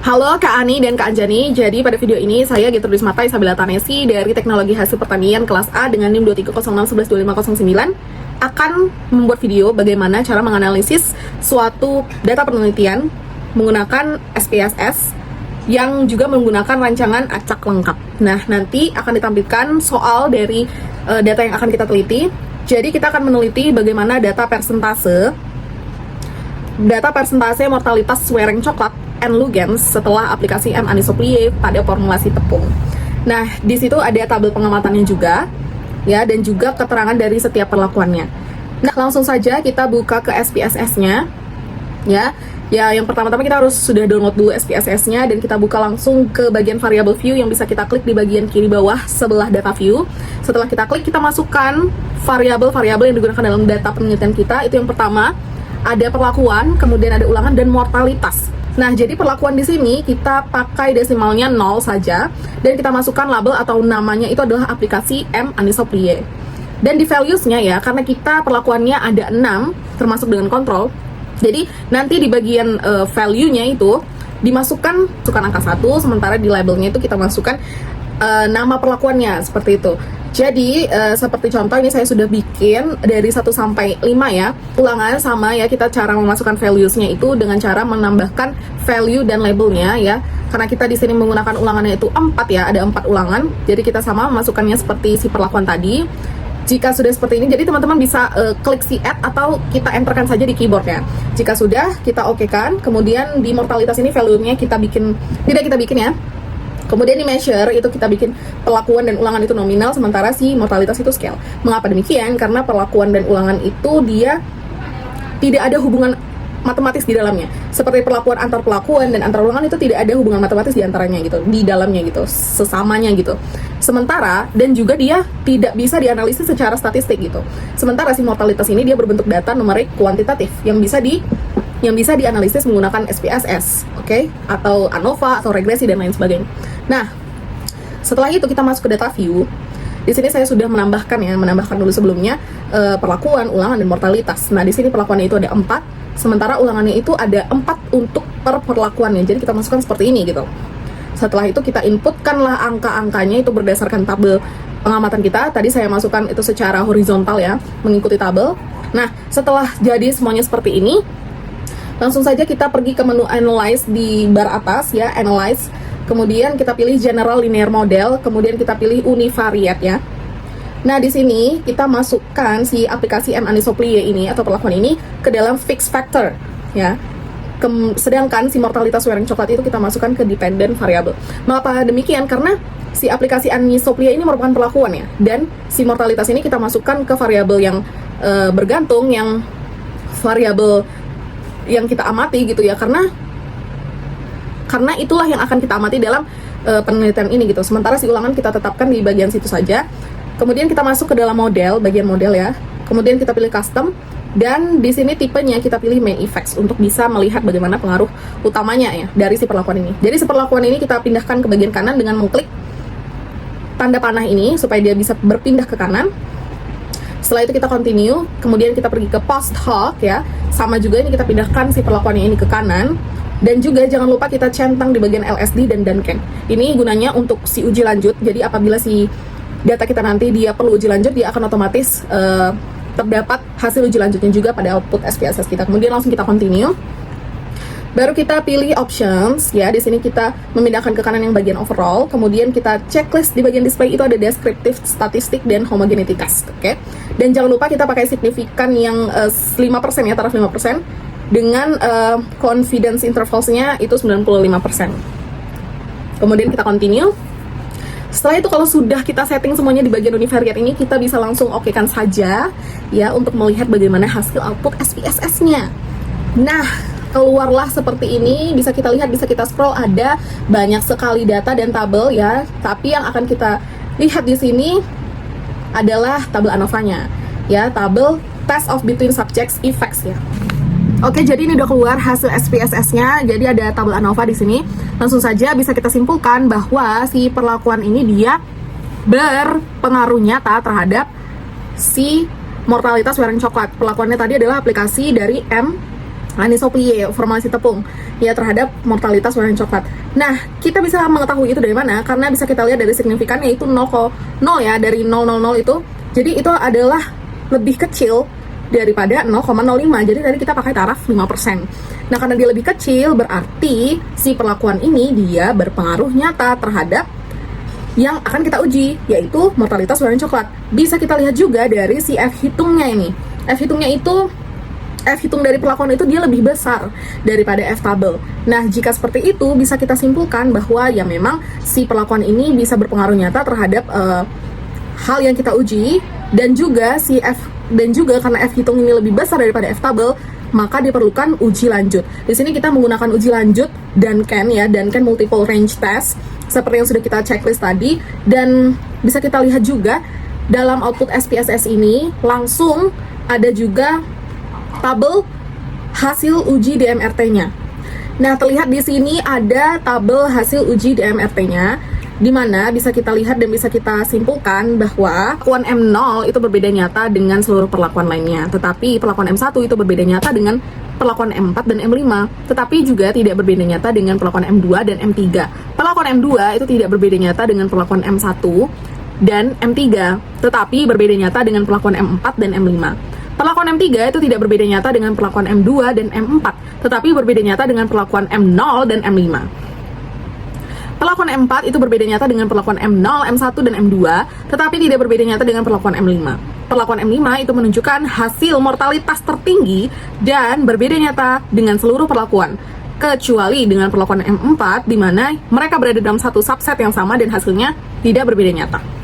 Halo Kak Ani dan Kak Anjani. Jadi pada video ini saya Gertrudis Marta Isabella Tanesi dari Teknologi Hasil Pertanian kelas A dengan NIM 2306112509 akan membuat video bagaimana cara menganalisis suatu data penelitian menggunakan SPSS yang juga menggunakan rancangan acak lengkap. Nah, nanti akan ditampilkan soal dari data yang akan kita teliti. Jadi kita akan meneliti bagaimana data persentase mortalitas wereng coklat N. lugens setelah aplikasi M. anisoplie pada formulasi tepung. Nah, di situ ada tabel pengamatannya juga, ya, dan juga keterangan dari setiap perlakuannya. Nah, langsung saja kita buka ke SPSS-nya, ya. Ya, yang pertama-tama kita harus sudah download dulu SPSS-nya dan kita buka langsung ke bagian variable view yang bisa kita klik di bagian kiri bawah sebelah data view. Setelah kita klik, kita masukkan variabel-variabel yang digunakan dalam data penelitian kita. Itu yang pertama, ada perlakuan, kemudian ada ulangan dan mortalitas. Nah, jadi perlakuan di sini kita pakai desimalnya 0 saja dan kita masukkan label atau namanya itu adalah aplikasi M. anisoplie. Dan di values-nya ya, karena kita perlakuannya ada 6 termasuk dengan kontrol. Jadi nanti di bagian value-nya itu dimasukkan angka 1, sementara di labelnya itu kita masukkan nama perlakuannya seperti itu. Jadi seperti contoh ini saya sudah bikin dari 1 sampai 5 ya. Ulangan sama ya, kita cara memasukkan values-nya itu dengan cara menambahkan value dan labelnya ya. Karena kita di sini menggunakan ulangannya itu 4 ya, ada 4 ulangan. Jadi kita sama memasukkannya seperti si perlakuan tadi. Jika sudah seperti ini, jadi teman-teman bisa klik si add atau kita enterkan saja di keyboardnya. Jika sudah, kita okekan. Kemudian di mortalitas ini value-nya tidak kita bikin ya. Kemudian di measure itu kita bikin perlakuan dan ulangan itu nominal, sementara si mortalitas itu scale. Mengapa demikian? Karena perlakuan dan ulangan itu dia tidak ada hubungan matematis di dalamnya. Seperti perlakuan antar perlakuan dan antar ulangan itu tidak ada hubungan matematis di antaranya gitu, di dalamnya gitu, sesamanya gitu. Sementara dan juga dia tidak bisa dianalisis secara statistik gitu. Sementara si mortalitas ini dia berbentuk data numerik kuantitatif yang bisa dianalisis menggunakan SPSS, oke? Atau ANOVA atau regresi dan lain sebagainya. Nah, setelah itu kita masuk ke data view. Di sini saya sudah menambahkan dulu sebelumnya perlakuan, ulangan dan mortalitas. Nah, di sini perlakuannya itu ada 4, sementara ulangannya itu ada 4 untuk per perlakuannya. Jadi kita masukkan seperti ini gitu. Setelah itu kita inputkanlah angka-angkanya itu berdasarkan tabel pengamatan kita. Tadi saya masukkan itu secara horizontal ya, mengikuti tabel. Nah, setelah jadi semuanya seperti ini, langsung saja kita pergi ke menu Analyze di bar atas ya, Analyze. Kemudian kita pilih General Linear Model, kemudian kita pilih Univariate ya. Nah, di sini kita masukkan si aplikasi M. anisoplie ini atau perlakuan ini ke dalam Fixed Factor ya. Sedangkan si mortalitas wereng coklat itu kita masukkan ke Dependent Variable. Mengapa demikian? Karena si aplikasi anisoplie ini merupakan perlakuan ya, dan si mortalitas ini kita masukkan ke variabel yang bergantung, yang variabel yang kita amati gitu ya, karena itulah yang akan kita amati dalam penelitian ini gitu. Sementara si ulangan kita tetapkan di bagian situ saja. Kemudian kita masuk ke dalam bagian model ya. Kemudian kita pilih custom dan di sini tipenya kita pilih main effects untuk bisa melihat bagaimana pengaruh utamanya ya dari si perlakuan ini. Jadi si perlakuan ini kita pindahkan ke bagian kanan dengan mengklik tanda panah ini supaya dia bisa berpindah ke kanan. Setelah itu kita continue, kemudian kita pergi ke post hoc ya. Sama juga ini kita pindahkan si perlakuannya ini ke kanan. Dan juga jangan lupa kita centang di bagian LSD dan Duncan. Ini gunanya untuk si uji lanjut. Jadi apabila si data kita nanti dia perlu uji lanjut, dia akan otomatis terdapat hasil uji lanjutnya juga pada output SPSS kita. Kemudian langsung kita continue. Baru kita pilih options ya. Di sini kita memindahkan ke kanan yang bagian overall. Kemudian kita checklist di bagian display itu ada descriptive, statistik dan homogeneity task. Oke. Dan jangan lupa kita pakai signifikan yang 5% ya, taraf 5%. Dengan confidence intervals-nya itu 95%. Kemudian kita continue. Setelah itu kalau sudah kita setting semuanya di bagian univariate ini, kita bisa langsung okekan saja ya untuk melihat bagaimana hasil output SPSS-nya. Nah, keluarlah seperti ini, bisa kita lihat, bisa kita scroll, ada banyak sekali data dan tabel ya. Tapi yang akan kita lihat di sini adalah tabel ANOVA-nya ya, tabel Test of Between Subjects Effects ya. Oke, jadi ini udah keluar hasil SPSS-nya. Jadi ada tabel ANOVA di sini. Langsung saja bisa kita simpulkan bahwa si perlakuan ini dia berpengaruh nyata terhadap si mortalitas wereng coklat. Perlakuannya tadi adalah aplikasi dari M. anisoplie, formulasi tepung ya terhadap mortalitas warna coklat. Nah, kita bisa mengetahui itu dari mana? Karena bisa kita lihat dari signifikannya itu 0,0 ya, dari 0,00 itu. Jadi itu adalah lebih kecil daripada 0,05. Jadi tadi kita pakai taraf 5%. Nah, karena dia lebih kecil berarti si perlakuan ini dia berpengaruh nyata terhadap yang akan kita uji, yaitu mortalitas warna coklat. Bisa kita lihat juga dari si F hitungnya ini. F hitungnya itu, F hitung dari perlakuan itu dia lebih besar daripada F tabel. Nah, jika seperti itu bisa kita simpulkan bahwa ya memang si perlakuan ini bisa berpengaruh nyata terhadap hal yang kita uji, dan juga si F, dan juga karena F hitung ini lebih besar daripada F tabel, maka diperlukan uji lanjut. Di sini kita menggunakan uji lanjut Duncan ya, Duncan multiple range test seperti yang sudah kita checklist tadi, dan bisa kita lihat juga dalam output SPSS ini langsung ada juga tabel hasil uji DMRT-nya. Nah, terlihat di sini ada tabel hasil uji DMRT-nya, di mana bisa kita lihat dan bisa kita simpulkan bahwa perlakuan M0 itu berbeda nyata dengan seluruh perlakuan lainnya. Tetapi perlakuan M1 itu berbeda nyata dengan perlakuan M4 dan M5. Tetapi juga tidak berbeda nyata dengan perlakuan M2 dan M3. Perlakuan M2 itu tidak berbeda nyata dengan perlakuan M1 dan M3. Tetapi berbeda nyata dengan perlakuan M4 dan M5. Perlakuan M3 itu tidak berbeda nyata dengan perlakuan M2 dan M4. Tetapi berbeda nyata dengan perlakuan M0 dan M5. Perlakuan M4 itu berbeda nyata dengan perlakuan M0, M1, dan M2, tetapi tidak berbeda nyata dengan perlakuan M5. Perlakuan M5 itu menunjukkan hasil mortalitas tertinggi dan berbeda nyata dengan seluruh perlakuan, kecuali dengan perlakuan M4 di mana mereka berada dalam satu subset yang sama dan hasilnya tidak berbeda nyata.